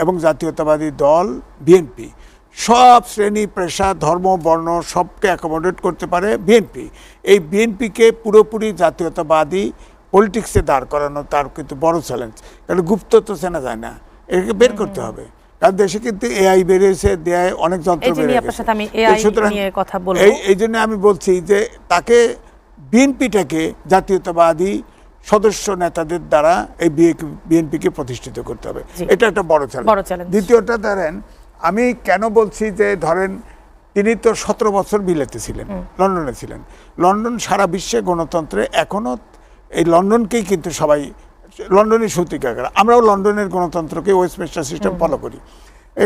এবং জাতীয়তাবাদী দল বিএনপি সব শ্রেণী পেশা ধর্ম বর্ণ সবকে অ্যাকোমোডেট করতে পারে বিএনপি। এই বিএনপিকে পুরোপুরি জাতীয়তাবাদী পলিটিক্সে দাঁড় করানো তার কিন্তু বড় চ্যালেঞ্জ, কারণ গুপ্ত তো চেনা যায় না, এটাকে বের করতে হবে। কারণ দেশে কিন্তু এআই বেরিয়েছে, দেয় অনেক যন্ত্র বেরিয়ে গেছে। সুতরাং এই জন্য আমি বলছি যে তাকে বিএনপিটাকে জাতীয়তাবাদী সদস্য নেতাদের দ্বারা এই বিএনপিকে প্রতিষ্ঠিত করতে হবে, এটা একটা বড় চ্যালেঞ্জ। দ্বিতীয়টা ধরেন আমি কেন বলছি যে ধরেন তিনি তো 17 বছর বিলেতে ছিলেন, লন্ডনে ছিলেন। লন্ডন সারা বিশ্বে গণতন্ত্রে এখনো এই লন্ডনকেই কিন্তু সবাই লন্ডনের সূতিকাগার। আমরাও লন্ডনের গণতন্ত্রকে ওয়েস্টমিনস্টার সিস্টেম ফলো করি।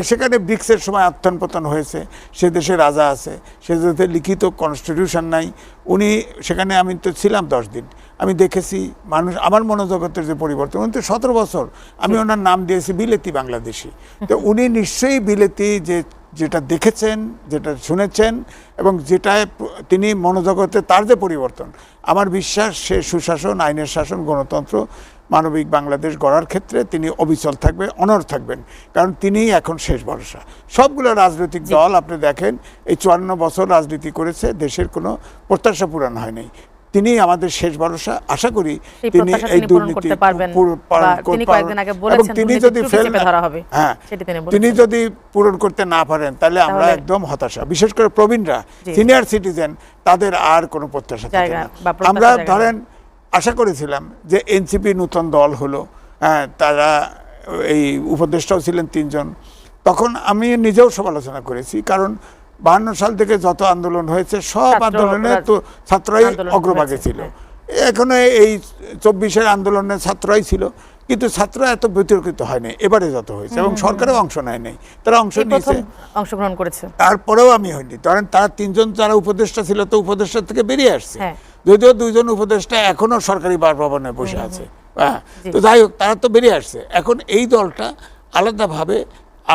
সেখানে ব্রিক্সের সময় আত্থান পতন হয়েছে, সে দেশে রাজা আছে, সে দেশে লিখিত কনস্টিটিউশন নাই। উনি সেখানে, আমি তো ছিলাম 10 দিন, আমি দেখেছি মানুষ, আমার মনোজগতের যে পরিবর্তন। উনি তো 17 বছর, আমি ওনার নাম দিয়েছি বিলেতি বাংলাদেশি। তো উনি নিশ্চয়ই বিলেতি যেটা দেখেছেন, যেটা শুনেছেন এবং যেটায় তিনি মনোজগতে তার যে পরিবর্তন, আমার বিশ্বাস সে সুশাসন, আইনের শাসন, গণতন্ত্র, মানবিক বাংলাদেশ গড়ার ক্ষেত্রে তিনি অবিচল থাকবে, অনড় থাকবেন। কারণ তিনিই এখন শেষ ভরসা। সবগুলো রাজনৈতিক দল আপনি দেখেন এই 54 বছর রাজনীতি করেছে, দেশের কোনো প্রত্যাশা পূরণ হয়নি। তিনি আমাদের শেষ ভরসা। আশা করি তিনি এই দুর্নীতি তিনি যদি পূরণ করতে না পারেন তাহলে আমরা একদম হতাশা। বিশেষ করে প্রবীণরা, সিনিয়র সিটিজেন, তাদের আর কোনো প্রত্যাশা থাকে না। আমরা ধরেন আশা করেছিলাম যে এনসিপি নতুন দল হলো, তারা এই উপদেষ্টাও ছিলেন 3 জন। তখন আমি নিজেও সমালোচনা করেছি, কারণ 52 সাল থেকে যত আন্দোলন হয়েছে সব আন্দোলনে তো ছাত্রই অগ্রভাগে ছিল। এখনো এই 24-এর আন্দোলনে ছাত্রই ছিল, কিন্তু ছাত্র এত বিতর্কিত হয়নি এবারে যত হয়েছে, এবং সরকারেও অংশ নেয় নাই, তারা অংশগ্রহণ করেছে। তারপরেও আমি হইনি, ধরেন তারা 3 জন যারা উপদেষ্টা ছিল তো উপদেষ্টা থেকে বেরিয়ে আসছে, যদিও 2 জন উপদেষ্টা এখনো সরকারি বাসভবনে বসে আছে। তো যাই হোক, তারা তো বেরিয়ে আসছে। এখন এই দলটা আলাদাভাবে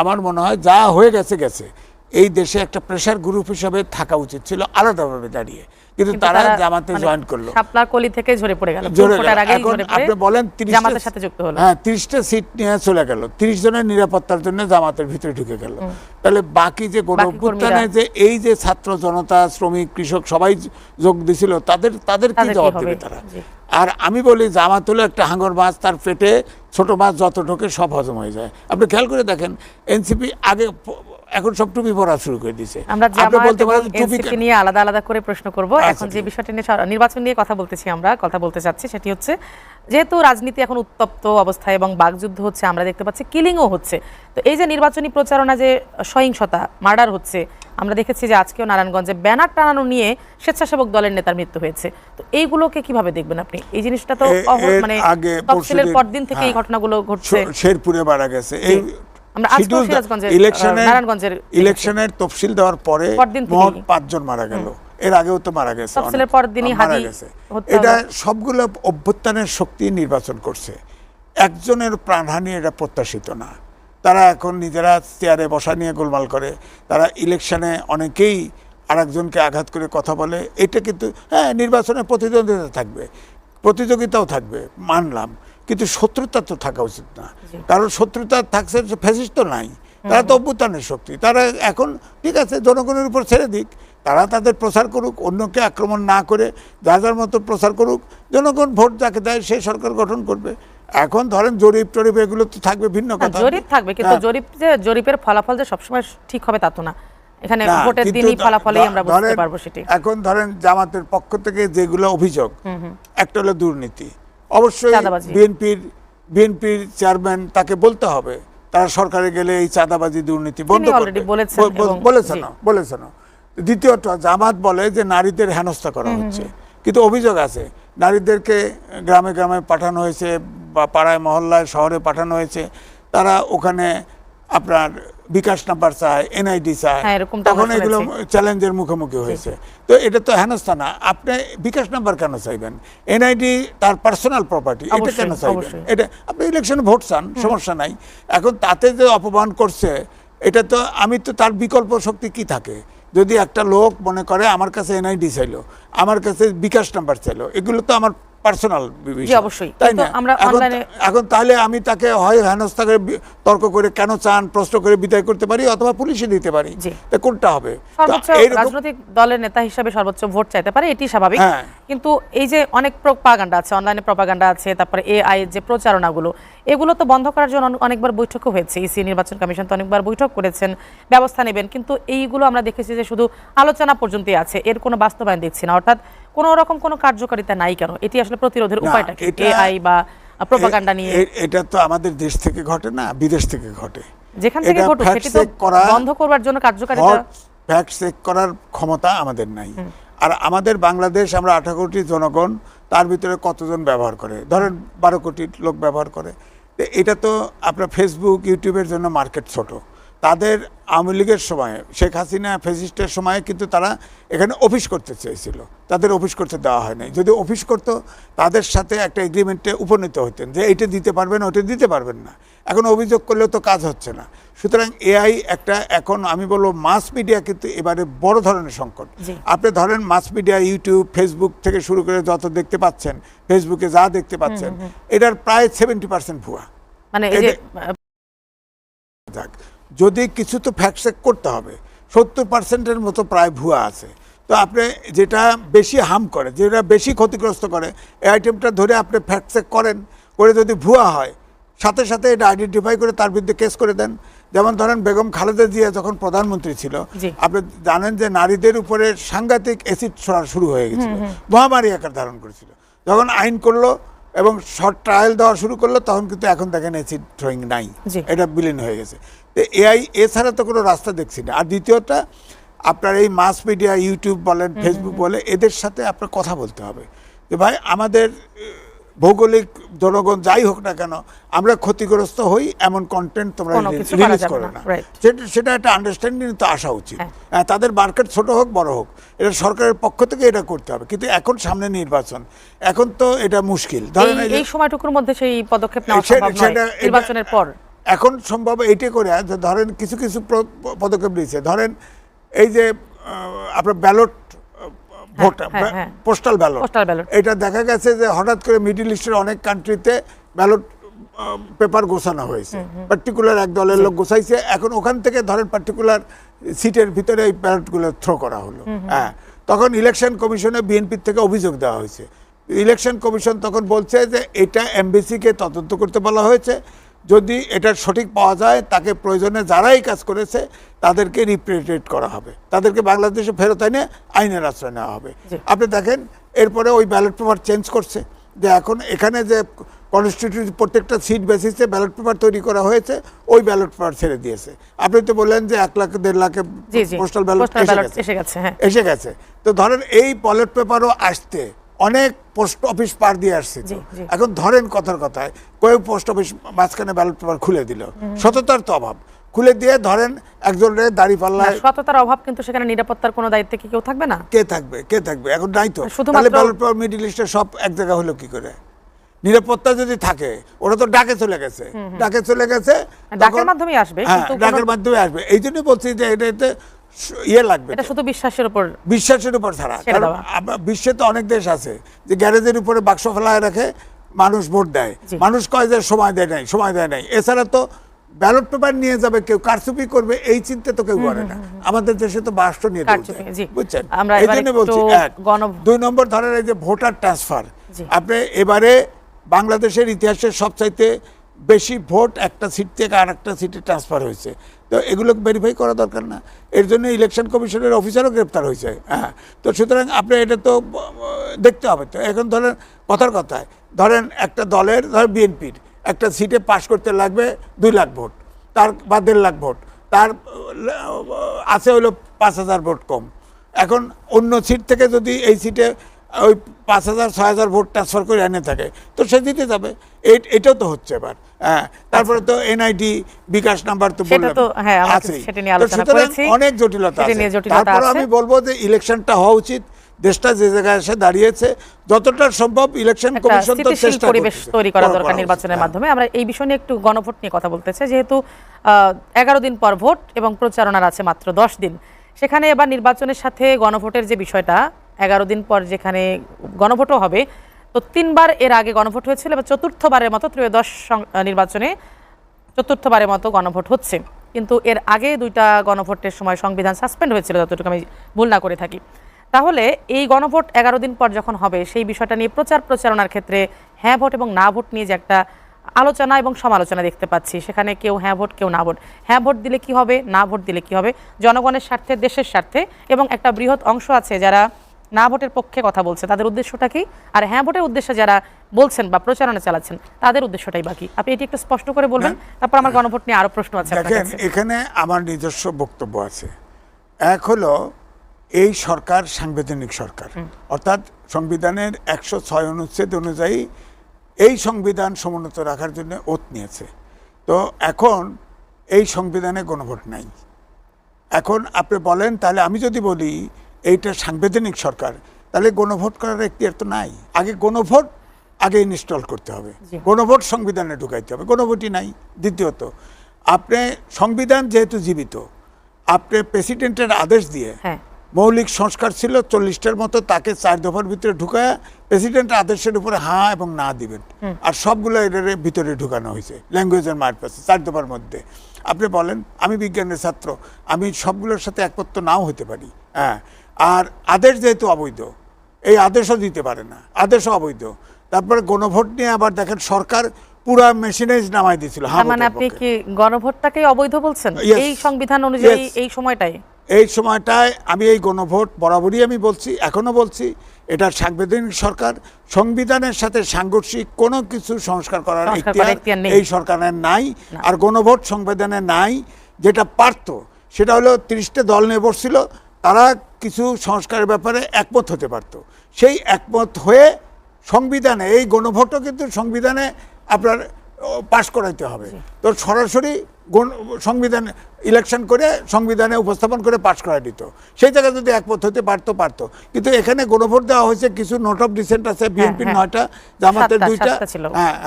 আমার মনে হয় যা হয়ে গেছে গেছে, এই দেশে একটা প্রেসার গ্রুপ হিসেবে থাকা উচিত ছিল আলাদাভাবে দাঁড়িয়ে, কিন্তু তারা জামাতে জয়েন করলো, শাপলার কলি থেকে ঝরে পড়ে গেল। আপনি বলেন 30টা সিট নিয়ে চলে গেল, 30 জনের নিরাপত্তার জন্য জামাতের ভিতরে ঢুকে গেল। তাহলে বাকি যে গণ অভ্যুত্থানে যে এই যে ছাত্র জনতা, শ্রমিক, কৃষক সবাই যোগ দিছিল, তাদের কি জবাব দেবে তারা? আর আমি বলি জামাত হলো একটা হাঙ্গর মাছ, তার পেটে ছোট মাছ যত ঢোকে সব হজম হয়ে যায়। আপনি খেয়াল করে দেখেন, এনসিপি আগে এখন সব টুপি পরা শুরু করে দিয়েছে। আমরা এনসিপি নিয়ে আলাদা আলাদা করে প্রশ্ন করব। এখন যে বিষয়টি নিয়ে নির্বাচন নিয়ে কথা বলতে চাচ্ছি, সেটি হচ্ছে যেহেতু রাজনীতি এখন উত্তপ্ত অবস্থায় এবং বাকযুদ্ধ হচ্ছে, আমরা দেখতে পাচ্ছি কিলিংও হচ্ছে। তো এই যে নির্বাচনী প্রচারণা, যে সহিংসতা, মার্ডার হচ্ছে, আমরা দেখেছি যে আজকেও নারায়ণগঞ্জে ব্যানার টানানো নিয়ে স্বেচ্ছাসেবক দলের নেতার মৃত্যু হয়েছে। তো এইগুলোকে কিভাবে দেখবেন আপনি? এই জিনিসটা তো মানে তফসিলের পরদিন থেকে এই ঘটনাগুলো ঘটছে, শেরপুরে মারা গেছে। এই ইলেকশনের তফসিল দেওয়ার পরে 5 জন মারা গেল, এর আগেও তো মারা গেছে। এটা সবগুলো অভ্যুত্থানের শক্তি নির্বাচন করছে, একজনের প্রাণহানি এটা প্রত্যাশিত না। তারা এখন নিজেরা চেয়ারে বসা নিয়ে গোলমাল করে, তারা ইলেকশনে অনেকেই আরেকজনকে আঘাত করে কথা বলে। এটা কিন্তু নির্বাচনে প্রতিদ্বন্দ্বিতা থাকবে, প্রতিযোগিতাও থাকবে, মানলাম, কিন্তু শত্রুতা তো থাকা উচিত না। কারণ শত্রুতা থাকছে, ফ্যাসিস্ট তো নাই, তারা তো অভ্যুত্থানের শক্তি। তারা এখন ঠিক আছে, জনগণের উপর ছেড়ে দিক, তারা তাদের প্রচার করুক, অন্যকে আক্রমণ না করে যার মতো প্রচার করুক। জনগণ ভোট যাকে দেয় সেই সরকার গঠন করবে। এখন ধরেন জরিপ টরিপ এগুলো তো থাকবে, ভিন্ন কথা, জরিপ থাকবে, কিন্তু জরিপের ফলাফল যে সবসময় ঠিক হবে তা তো না। এখানে ভোটের দিনই ফলাফলই আমরা বুঝতে পারবো সেটি। এখন ধরেন জামাতের পক্ষ থেকে যেগুলো অভিযোগ, একটা হলো দুর্নীতি। অবশ্যই বিএনপির চেয়ারম্যান তাকে বলতে হবে, তারা সরকারে গেলে এই চাঁদাবাজি দুর্নীতি বন্ধ করবে, বলেছেন। দ্বিতীয়ত, জামাত বলে যে নারীদের হেনস্থা করা হচ্ছে, কিন্তু অভিযোগ আছে নারীদেরকে গ্রামে গ্রামে পাঠানো হয়েছে বা পাড়ায় মহল্লায় শহরে পাঠানো হয়েছে, তারা ওখানে আপনার বিকাশ নাম্বার চায়, এনআইডি চায়, তখন এগুলো চ্যালেঞ্জের মুখোমুখি হয়েছে। তো এটা তো হেনস্থা না, আপনি বিকাশ নাম্বার কেন চাইবেন? এনআইডি তার পার্সোনাল প্রপার্টি, এটা কেন চাইবেন? এটা আপনি ইলেকশনে ভোট চান, সমস্যা নাই। এখন তাতে যে অপমান করছে, এটা তো আমি তো তার বিকল্প শক্তি কি থাকে? যদি একটা লোক মনে করে আমার কাছে এনআইডি চাইলো, আমার কাছে বিকাশ নাম্বার চাইলো, এগুলো তো আমার পার্সোনাল জি, অবশ্যই। তাই কিন্তু না? আমরা অনলাইনে- এখন তাহলে আমি তাকে হয় হেনস্থা করে তর্ক করে কেন চান প্রশ্ন করে বিদায় করতে পারি, অথবা পুলিশে দিতে পারি। জি। তা কোনটা হবে? সর্বোচ্চ রাজনৈতিক দলের নেতা হিসেবে সর্বোচ্চ ভোট চাইতে পারে, এটি স্বাভাবিক। হ্যাঁ। কিন্তু এই যে অনেক প্রপাগান্ডা আছে, অনলাইনে প্রপাগান্ডা আছে, তারপরে এআই যে প্রচারণাগুলো, এগুলো তো বন্ধ করার জন্য অনেকবার বৈঠকও হয়েছে। ইসি নির্বাচন কমিশন তো অনেকবার বৈঠক করেছেন, ব্যবস্থা নেবেন, কিন্তু এইগুলো আমরা দেখেছি যে শুধু আলোচনা পর্যন্তই আছে, এর কোনো বাস্তবায়ন দেখছি না। অর্থাৎ কোনো রকম কোনো কার্যকারিতা নাই কেন? এটি আসলে প্রতিরোধের উপায়টা কি? এআই বা প্রপাগান্ডা নিয়ে এটা তো আমাদের দেশ থেকে ঘটে না, বিদেশ থেকে ঘটে। যেখান থেকে এটা ঘটুক, fact সেটি তো check করা, বন্ধ করবার জন্য কার্যকারিতা। ফ্যাক্ট চেক করার ক্ষমতা আমাদের নাই। আর আমাদের বাংলাদেশ, আমরা 18 কোটি জনগণ, তার ভিতরে কতজন ব্যবহার করে? ধরেন 12 কোটি লোক ব্যবহার করে। তো এটা তো আপনার ফেসবুক ইউটিউবের জন্য মার্কেট ছোট। তাদের আওয়ামী লীগের সময়, শেখ হাসিনা ফেসিস্টের সময় কিন্তু তারা এখানে অফিস করতে চেয়েছিল, তাদের অফিস করতে দেওয়া হয় নাই। যদি অফিস করতো, তাদের সাথে একটা এগ্রিমেন্টে উপনীত হতেন যে এইটা দিতে পারবেন, ওইটা দিতে পারবেন না। এখন অভিযোগ করলেও তো কাজ হচ্ছে না। সুতরাং এআই একটা, এখন আমি বলবো মাস মিডিয়া কিন্তু এবারে বড় ধরনের সংকট। আপনি ধরেন মাস মিডিয়া, ইউটিউব, ফেসবুক থেকে শুরু করে যত দেখতে পাচ্ছেন, ফেসবুকে যা দেখতে পাচ্ছেন, এটার প্রায় 70% ভুয়া। মানে এই যে যদি কিছু তো ফ্যাক্ট চেক করতে হবে, 70%-এর মতো প্রায় ভুয়া আছে। তো আপনি যেটা বেশি হার্ম করে, যেটা বেশি ক্ষতিগ্রস্ত করে, এই আইটেমটা ধরে আপনি ফ্যাক্ট চেক করেন, করে যদি ভুয়া হয়, সাথে সাথে এটা আইডেন্টিফাই করে তার বিরুদ্ধে কেস করে দেন। যেমন ধরেন বেগম খালেদা জিয়া যখন প্রধানমন্ত্রী ছিল, আপনি জানেন যে নারীদের উপরে সাংঘাতিক অ্যাসিড ছোড়া শুরু হয়ে গেছিল, মহামারী আকার ধারণ করেছিল। যখন আইন করলো এবং শর্ট ট্রায়াল দেওয়া শুরু করলো, তখন কিন্তু এখন দেখেন অ্যাসিড থ্রোয়িং নাই, এটা বিলীন হয়ে গেছে। তো এআই এছাড়া তো কোনো রাস্তা দেখছি না। আর দ্বিতীয়টা, আপনার এই মাস মিডিয়া, ইউটিউব বলেন, ফেসবুক বলে, এদের সাথে আপনার কথা বলতে হবে যে ভাই, আমাদের ভৌগোলিক জনগণ যাই হোক না কেন, আমরা ক্ষতিগ্রস্ত হই এমন কন্টেন্ট তোমরা রিলিজ করো না। সেটা একটা আন্ডারস্ট্যান্ডিং তো আসা উচিত। তাদের মার্কেট ছোট হোক বড় হোক, এটা সরকারের পক্ষ থেকে এটা করতে হবে। কিন্তু এখন সামনে নির্বাচন, এখন তো এটা মুশকিল। ধরেন এই সময়টুকুর মধ্যে সেই পদক্ষেপ নেওয়া সম্ভব নয় নির্বাচনের পর। এখন সম্ভব এইটা করে, ধরেন কিছু কিছু পদক্ষেপ নিয়েছে। ধরেন এই যে আপনার ব্যালট ভোট, পোস্টাল ব্যালট, এটা দেখা গেছে যে হঠাৎ করে মিডল ইস্টের অনেক কান্ট্রিতে ব্যালট পেপার গোছানো হয়েছে, পার্টিকুলার এক দলের লোক গোছাইছে। এখন ওখান থেকে ধরেন পার্টিকুলার সিটের ভিতরে এই ব্যালটগুলো থ্রো করা হলো। হ্যাঁ, তখন ইলেকশন কমিশনে বিএনপির থেকে অভিযোগ দেওয়া হয়েছে। ইলেকশন কমিশন তখন বলছে যে এটা এমবিসিকে তদন্ত করতে বলা হয়েছে, যদি এটা সঠিক পাওয়া যায়, তাকে প্রয়োজনে যারাই কাজ করেছে তাদেরকে রিপ্রেজেন্ট করা হবে, তাদেরকে বাংলাদেশে ফেরত এনে আইনের আশ্রয় নেওয়া হবে। আপনি দেখেন এরপরে ওই ব্যালট পেপার চেঞ্জ করছে, যে এখন এখানে যে কনস্টিটিউশন প্রত্যেকটা সিট বেসিসে ব্যালট পেপার তৈরি করা হয়েছে, ওই ব্যালট পেপার ছেড়ে দিয়েছে। আপনি তো বললেন যে 1 লাখ 1.5 লাখে পোস্টাল ব্যালট এসে গেছে। তো ধরেন এই ব্যালট পেপারও আসতে অনেক পোস্ট অফিস পার দিয়ে আসছে। এখন ধরেন কথার কথায় কয়েক পোস্ট অফিস মাঝখানে ব্যালট পেপার খুলে দিল, সততার তো অভাব। খুলে দিয়ে ধরেন একজনের দাঁড়িপাল্লায়, সততার অভাব, কিন্তু সেখানে নিরাপত্তার কোনো দায়িত্বে কি কেউ থাকবে না? কে থাকবে? এখন নাই তো। তাহলে ব্যালট পেপার মিডল ইস্টে সব এক জায়গা হলো কি করে? নিরাপত্তা যদি থাকে, ওরা তো ডাকে চলে গেছে, ডাকের মাধ্যমে আসবে। ডাকের মাধ্যমে আসবে। এই জন্য বলছি যে এটাতে ইয়ে লাগবে, এটা শুধু বিশ্বাসের উপর ছাড়া। কারণ বিশ্বে তো অনেক দেশ আছে যে গ্যারেজের উপরে বাক্স ফেলায় রাখে, মানুষ ভোট দেয়, মানুষ কয় যে সময় দেয় নাই। এছাড়া তো ব্যালট পেপার নিয়ে যাবে কেউ, কারচুপি করবে, এই চিন্তা তো কেউ করে না। আমাদের দেশে তো বাক্স নিয়ে বুঝছেন। এই জন্য বলছি 2 নম্বর ধরেন এই যে ভোটার ট্রান্সফার, আপনি এবারে বাংলাদেশের ইতিহাসের সবচাইতে বেশি ভোট একটা সিট থেকে আর একটা সিটে ট্রান্সফার হয়েছে। তো এগুলো ভেরিফাই করা দরকার না? এর জন্য ইলেকশন কমিশনের অফিসারও গ্রেপ্তার হয়েছে। হ্যাঁ, তো সুতরাং আপনি এটা তো দেখতে হবে। তো এখন কথায় ধরেন একটা দলের, ধর বিএনপির একটা সিটে পাশ করতে লাগবে 2 লাখ ভোট, তার বা 1.5 লাখ ভোট, তার আছে হলো 5,000 ভোট কম। এখন অন্য সিট থেকে যদি এই সিটে ওই 5,000-6,000 ভোট ট্রান্সফার করে এনে থাকে, তো সে দিতে যাবে। এটাও তো হচ্ছে এবার। হ্যাঁ, তারপরে তো এনআইডি, বিকাশ নাম্বার তো আছে, অনেক জটিলতা আছে। তারপর আমি বলবো যে ইলেকশনটা হওয়া উচিত। দেশটা যে জায়গায় এসে দাঁড়িয়েছে, যতটা সম্ভব ইলেকশন কমিশন তো চেষ্টা পরিবেশ তৈরি করা দরকার নির্বাচনের মাধ্যমে। আমরা এই বিষয় নিয়ে একটু গণভোট নিয়ে কথা বলতে চাই। যেহেতু 11 দিন পর ভোট এবং প্রচারণার আছে মাত্র 10 দিন, সেখানে এবার নির্বাচনের সাথে গণভোটের যে বিষয়টা, 11 দিন পর যেখানে গণভোটও হবে, তো 3বার এর আগে গণভোট হয়েছিল এবং চতুর্থবারের মতো ত্রয়োদশ নির্বাচনে চতুর্থবারের মতো গণভোট হচ্ছে। কিন্তু এর আগে 2টা গণভোটের সময় সংবিধান সাসপেন্ড হয়েছিল, যতটুকু আমি ভুল না করে থাকি। তাহলে এই গণভোট 11 দিন পর যখন হবে, সেই বিষয়টা নিয়ে প্রচারণার ক্ষেত্রে হ্যাঁ ভোট এবং না ভোট নিয়ে যে একটা আলোচনা এবং সমালোচনা দেখতে পাচ্ছি, সেখানে কেউ হ্যাঁ ভোট কেউ না ভোট, হ্যাঁ ভোট দিলে কি হবে, না ভোট দিলে কি হবে, জনগণের স্বার্থে, দেশের স্বার্থে, এবং একটা বৃহৎ অংশ আছে যারা না ভোটের পক্ষে কথা বলছে, তাদের উদ্দেশ্যটা কি, আর হ্যাঁ ভোটের উদ্দেশ্যে যারা বলছেন বা প্রচারণা চালাচ্ছেন তাদের উদ্দেশ্যটাই বাকি। আপনি এটি একটু স্পষ্ট করে বলবেন, তারপর আমার গণভোট নিয়ে আরো প্রশ্ন আছে আপনার দেখেন, কাছে। এখানে আমার নিজস্ব বক্তব্য আছে। এক হলো এই সরকার সাংবিধানিক সরকার, অর্থাৎ সংবিধানের 106 অনুচ্ছেদ অনুযায়ী এই সংবিধান সমুন্নত রাখার জন্য ওত নিয়েছে। তো এখন এই সংবিধানে গণভোট নাই। এখন আপনি বলেন, তাহলে আমি যদি বলি এইটা সাংবিধানিক সরকার, তাহলে গণভোট করার এখতিয়ার তো নাই। আগে গণভোট আগে ইনস্টল করতে হবে, গণভোট সংবিধানে ঢুকাইতে হবে, গণভোটই নাই। দ্বিতীয়ত, আপনি সংবিধান যেহেতু জীবিত, আপনি প্রেসিডেন্টের আদেশ দিয়ে মৌলিক সংস্কার ছিল 40টার মতো, তাকে 4 দফার ভিতরে ঢুকায় প্রেসিডেন্টের আদেশের উপরে হ্যাঁ এবং না দিবেন, আর সবগুলো এর ভিতরে ঢুকানো হয়েছে ল্যাঙ্গুয়েজের মারপ্যাসে 4 দফার মধ্যে। আপনি বলেন, আমি বিজ্ঞানের ছাত্র, আমি সবগুলোর সাথে একমত তো নাও হতে পারি, হ্যাঁ। আর আদেশ যেহেতু অবৈধ, এই আদেশও দিতে পারে না, আদেশও অবৈধ। তারপরে গণভোট নিয়ে আবার দেখেন সরকার পুরা মেশিনারিজ নামাই দিয়েছিল। মানে আপনি কি গণভোটটাকে অবৈধ বলছেন এই সংবিধান অনুযায়ী? এই সময়টায় আমি এই গণভোট বরাবরই আমি বলছি, এখনো বলছি, এটা সাংবিধানিক সরকার, সংবিধানের সাথে সাংঘর্ষিক কোনো কিছু সংস্কার করার এখতিয়ার এই সরকারের নাই। আর গণভোট সংবিধানে নাই। যেটা পারত সেটা হলো 30টা দল নিয়ে বসছিল, তারা কিছু সংস্কারের ব্যাপারে একমত হতে পারত। সেই একমত হয়ে সংবিধানে, এই গণভোটও কিন্তু সংবিধানে আপনার পাশ করাইতে হবে। তো সরাসরি সংবিধান ইলেকশন করে সংবিধানে উপস্থাপন করে পাশ করা দিত। সেই জায়গায় যদি একমত হতে পারতো। কিন্তু এখানে গণভোট দেওয়া হয়েছে, কিছু নোট অফ ডিসেন্ট আছে, বিএনপির 9টা, জামাতের 2টা,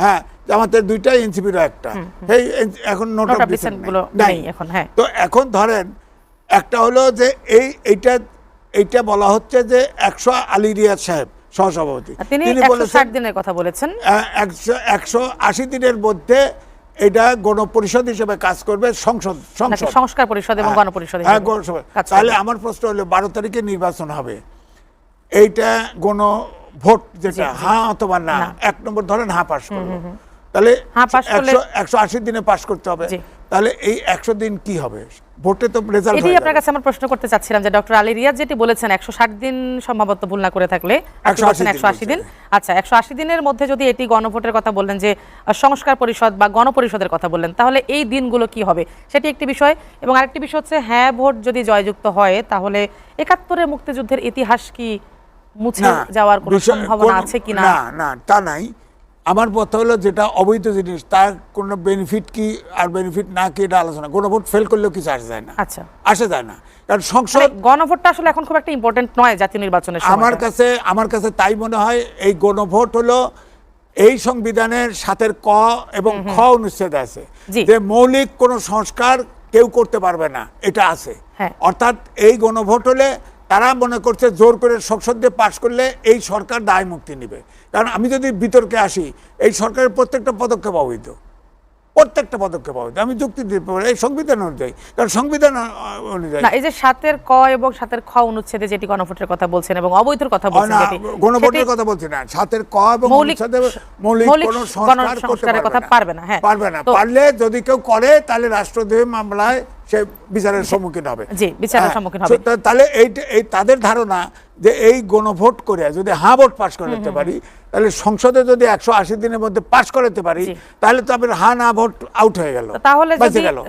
হ্যাঁ জামাতের 2টা, এনসিপিরও 1টা। এই এখন নোট অফ ডিসেন্ট নাই। তো এখন ধরেন একটা হলো যে এইটা বলা হচ্ছে যে 100 আলী রিয়াজ সাহেব সহসভাপতি, তিনি 160 দিনের কথা বলেছেন। 180 দিনের মধ্যে এটা গণপরিষদ হিসেবে কাজ করবে, সংস্কার পরিষদ এবং গণপরিষদ। তাহলে আমার প্রশ্ন হলো 12 তারিখে নির্বাচন হবে, এইটা গণভোট যেটা হ্যাঁ অথবা না, 1 নম্বর ধরেন হ্যাঁ পাস করলো, তাহলে 180 দিনে পাস করতে হবে। তাহলে এই 100 দিন কি হবে? ভোটে তো রেজাল্ট হবে। এটাই আপনার কাছে আমার প্রশ্ন করতে চাচ্ছিলাম যে ডক্টর আলী রিয়াজ যেটি বলেছেন 160 দিন, সম্ভবত ভুল না করে থাকলে 180 দিন। আচ্ছা, 180 দিনের মধ্যে যদি এটি গণভোটের কথা বললেন, যে সংস্কার পরিষদ বা গণপরিষদের কথা বললেন, তাহলে এই দিনগুলো কি হবে সেটি একটি বিষয়। এবং আরেকটি বিষয় হচ্ছে, হ্যাঁ ভোট যদি জয়যুক্ত হয়, তাহলে 71-এর মুক্তিযুদ্ধের ইতিহাস কি মুছে যাওয়ার কোনো সম্ভাবনা আছে কিনা? না, তা নাই। আমার কথা হলো, যেটা অবৈধ জিনিস তার কোনো বেনিফিট কি আর বেনিফিট না কি এটা আলোচনা। গণভোট ফেল করলেও কিছু আসা যায় না। আচ্ছা, আসা যায় না, কারণ সংসদ গণভোটটা আসলে এখন খুব একটা ইম্পর্টেন্ট নয় জাতীয় নির্বাচনের সময়। আমার কাছে তাই মনে হয়। এই গণভোট হলো এই সংবিধানের 7-এর ক এবং খ অনুচ্ছেদ আছে যে মৌলিক কোন সংস্কার কেউ করতে পারবে না, এটা আছে। অর্থাৎ এই গণভোট হলে তারা মনে করছে জোর করে সংসদ দিয়ে পাশ করলে এই সরকার দায় মুক্তি নেবে। কারণ আমি যদি বিতর্কে আসি, এই সরকারের প্রত্যেকটা পদক্ষেপ অবৈধ, আমি যুক্তি দিতে পারি এই সংবিধান অনুযায়ী। কারণ সংবিধান অনুযায়ী এই যে 7-এর ক এবং 7-এর খ অনুচ্ছেদে যেটি গণভোটের কথা বলছেন এবং অবৈধর কথা বলছেন, গণভোটের কথা বলছি না, 7-এর ক এবং অনুচ্ছেদে মৌলিক কোনো সংস্কারের কথা পারবে না। পারলে যদি কেউ করে, তাহলে রাষ্ট্রদ্রোহী মামলায় সে বিচারের সম্মুখীন হবে। তাহলে এই তাদের ধারণা যে এই গণভোট করে যদি হ্যাঁ ভোট পাস করাতে পারি, তাহলে সংসদে যদি 180 দিনের মধ্যে পাস করাতে পারি, তাহলে তো আপনার হ্যাঁ না ভোট আউট হয়ে গেল।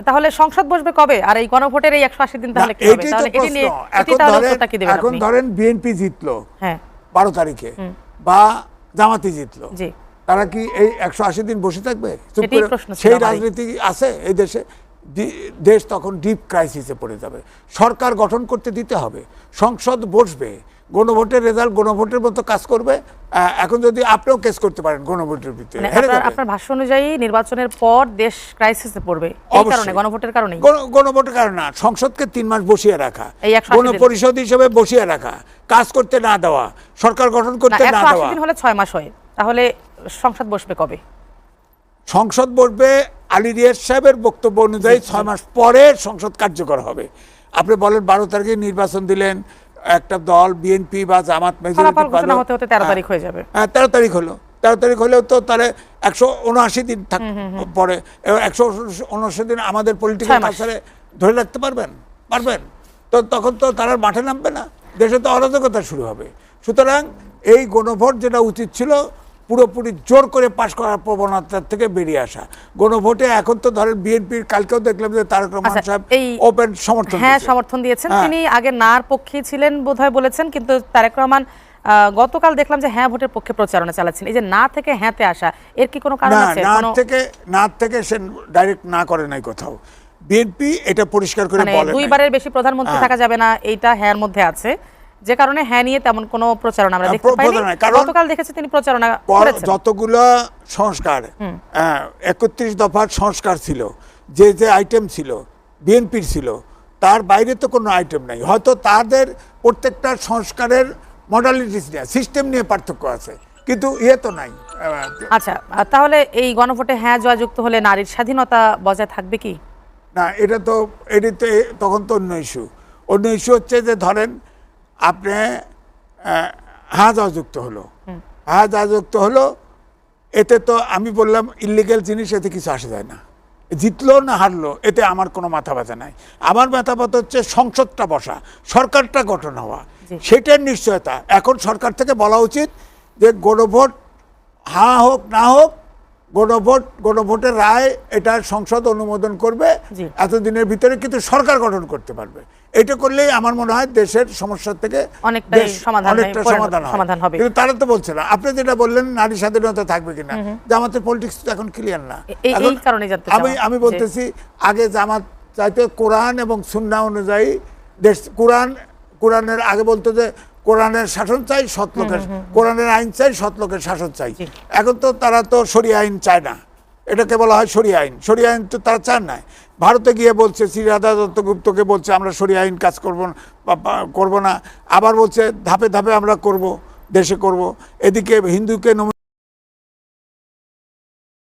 তাহলে সংসদ বসবে কবে? আর এই গণভোটের এই 180 দিন তাহলে কি হবে? এখন ধরেন বিএনপি জিতলো 12 তারিখে বা জামাতি জিতলো, তারা কি এই 180 দিন বসে থাকবে? সেই রাজনীতি আছে এই দেশে? দেশ তখন ডিপ ক্রাইসিসে পড়ে যাবে। সরকার গঠন করতে দিতে হবে, সংসদ বসবে, গণভোটের রেজাল্ট গণভোটের মতো কাজ করবে। এখন যদি আপনিও কেস করতে পারেন গণভোটের ভিতরে, আপনার ভাষ্য অনুযায়ী নির্বাচনের পর দেশ ক্রাইসিসে পড়বে এই কারণে, গণভোটের কারণে। গণভোটের কারণে না, সংসদকে 3 মাস বসিয়ে রাখা, গণপরিষদ হিসেবে বসিয়ে রাখা, কাজ করতে না দেওয়া, সরকার গঠন করতে না দেওয়া। 180 দিন হলে 6 মাস হয়। তাহলে সংসদ বসবে কবে? সংসদ বসবে আলী রিয়াজ সাহেবের বক্তব্য অনুযায়ী 6 মাস পরে সংসদ কার্যকর হবে। আপনি বলেন 12 তারিখে নির্বাচন দিলেন, একটা দল বিএনপি বা জামাত ফলাফল ঘোষণা হতে হতে 13 তারিখ হয়ে যাবে। হ্যাঁ 13 তারিখ হলো, 13 তারিখ হলেও তো তাহলে 179 দিন পরে 179 দিন আমাদের পলিটিক্যাল কালচারে ধরে রাখতে পারবেন? তো তখন তো তারা মাঠে নামবে না, দেশে তো অরাজকতা শুরু হবে। সুতরাং এই গণভোট যেটা উচিত ছিল পুরোপুরি জোর করে পাশ করার প্রবণতার থেকে বেরিয়ে আসা। গণভোটে এখন তো ধরেন বিএনপির কালকেও দেখলাম যে তারেক রহমান সাহেব ওপেন সমর্থন, হ্যাঁ সমর্থন দিয়েছেন। তিনি আগে নার পক্ষে ছিলেন বোধহয় বলেছেন, কিন্তু তারেক রহমান গতকাল দেখলাম যে হ্যাঁ ভোটের পক্ষে প্রচারণা চালাচ্ছেন। এই যে না থেকে হ্যাঁতে আসা, এর কি কোনো কারণ আছে? না থেকে সে ডাইরেক্ট না করে নাই কোথাও। বিএনপি এটা পরিষ্কার করে বলে 2 বারের বেশি প্রধানমন্ত্রী থাকা যাবে না, এইটা হ্যাঁ এর মধ্যে আছে, যে কারণে হ্যাঁ নিয়ে তেমন কোনো প্রচারণা আমরা দেখতে পাইনি। গতকাল দেখেছি তিনি প্রচারণা করেছেন। যতগুলো সংস্কার 31 দফার সংস্কার ছিল, যে আইটেম ছিল বিএনপির ছিল, তার বাইরে তো কোনো আইটেম নাই। হয়তো তাদের প্রত্যেকটা সংস্কারের মডালিটিস নিয়ে সিস্টেম নিয়ে পার্থক্য আছে, কিন্তু তো নাই। আচ্ছা, তাহলে এই গণভোটে হ্যাঁ জয়যুক্ত হলে নারীর স্বাধীনতা বজায় থাকবে কি না? এটা তো তখন তো অন্য ইস্যু হচ্ছে যে ধরেন আপনি হ্যাঁ জয়যুক্ত হলো, এতে তো আমি বললাম ইলিগাল জিনিস, এতে কিছু আসে যায় না। জিতলো না হারলো এতে আমার কোনো মাথা ব্যথা নাই। আমার মাথা ব্যথা হচ্ছে সংসদটা বসা, সরকারটা গঠন হওয়া, সেটার নিশ্চয়তা। এখন সরকার থেকে বলা উচিত যে গণভোট হ্যাঁ হোক না হোক, গণভোটের রায় এটা সংসদ অনুমোদন করবে এতদিনের ভিতরে, কিন্তু সরকার গঠন করতে পারবে। এটা করলেই আমার মনে হয় দেশের সমস্যা থেকে অনেকটা সমাধান হবে। কিন্তু তারা তো বলছে না। আপনি যেটা বললেন নারী স্বাধীনতা থাকবে কিনা, জামাতের পলিটিক্স তো এখন ক্লিয়ার না। আমি বলতেছি আগে জামাত চাইতে কোরআন এবং সুন্নাহ অনুযায়ী দেশ, কোরআনের আগে বলতো যে কোরআনের শাসন চাই, সৎ লোকের কোরআনের আইন চাই, সৎ লোকের শাসন চাই। এখন তো তারা তো শরিয়া আইন চায় না, এটাকে বলা হয় শরিয়া আইন তো তারা চান না। ভারতে গিয়ে বলছে, শ্রী রাধা দত্তগুপ্তকে বলছে আমরা শরিয়া আইন কাজ করব না, আবার বলছে ধাপে ধাপে আমরা করব, দেশে করব। এদিকে হিন্দুকে